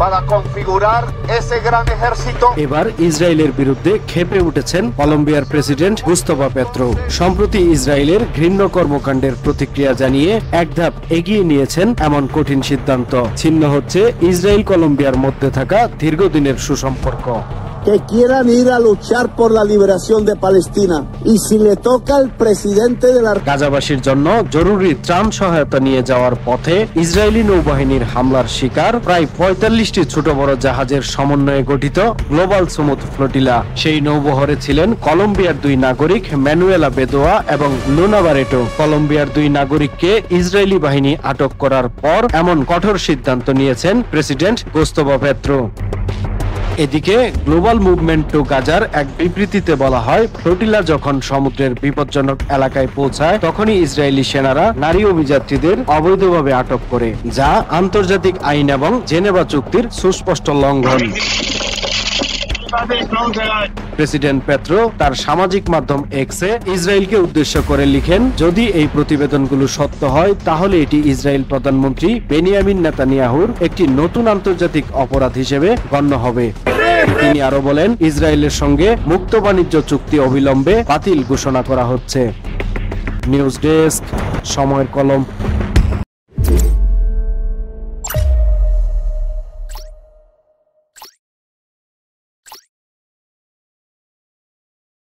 para configurar ese gran ejército। এবার ইসরায়েলের বিরুদ্ধে ক্ষেপে উঠেছেন কলম্বিয়ার প্রেসিডেন্ট গুস্তাভো পেট্রো। সম্প্রতি ইসরায়েলের ঘৃণ্য কর্মকাণ্ডের প্রতিক্রিয়া জানিয়ে এক ধাপ এগিয়ে নিয়েছেন এমন কঠিন সিদ্ধান্ত। ছিন্ন হচ্ছে ইসরায়েল কলম্বিয়ার মধ্যে থাকা দীর্ঘদিনের সুসম্পর্ক। Que quieran ir a luchar por la liberación de Palestina y si le toca al presidente de la গাজাবাসীর জন্য জরুরি ত্রাণ সহায়তা নিয়ে যাওয়ার পথে ইসরায়েলি নৌবাহিনীর হামলার শিকার প্রায় ৪৫টি ছোট বড় জাহাজের সমন্বয়ে গঠিত গ্লোবাল সমুদ্র ফ্লোটিলা। সেই নৌবহরে ছিলেন কলম্বিয়ার ২ নাগরিক ম্যানুয়েলা বেদোয়া এবং লুনা বারেটো। কলম্বিয়ার ২ নাগরিককে ইসরায়েলি বাহিনী আটক করার পর এমন কঠোর সিদ্ধান্ত নিয়েছেন প্রেসিডেন্ট গুস্তাভো পেট্রো। এদিকে গ্লোবাল মুভমেন্ট টু গাজার এক বিবৃতিতে বলা হয়, ফ্লোটিলা যখন সমুদ্রের বিপজ্জনক এলাকায় পৌঁছায় তখনই ইসরায়েলি সেনারা নারী অভিযাত্রীদের অবৈধভাবে আটক করে, যা আন্তর্জাতিক আইন এবং জেনেভা চুক্তির সুস্পষ্ট লঙ্ঘন। প্রেসিডেন্ট পেট্রো তার সামাজিক মাধ্যম এক্সে ইসরায়েলকে উদ্দেশ্য করে লিখেন, যদি এই প্রতিবেদনগুলো সত্য হয় তাহলে এটি ইসরায়েল প্রধানমন্ত্রী বেনিয়ামিন নেতানিয়াহুর একটি নতুন আন্তর্জাতিক অপরাধ হিসেবে গণ্য হবে। তিনি আরো বলেন, ইসরায়েলের সঙ্গে মুক্ত বাণিজ্য চুক্তি অবিলম্বে বাতিল ঘোষণা করা হচ্ছে। নিউজ ডেস্ক, সময়ের কলম।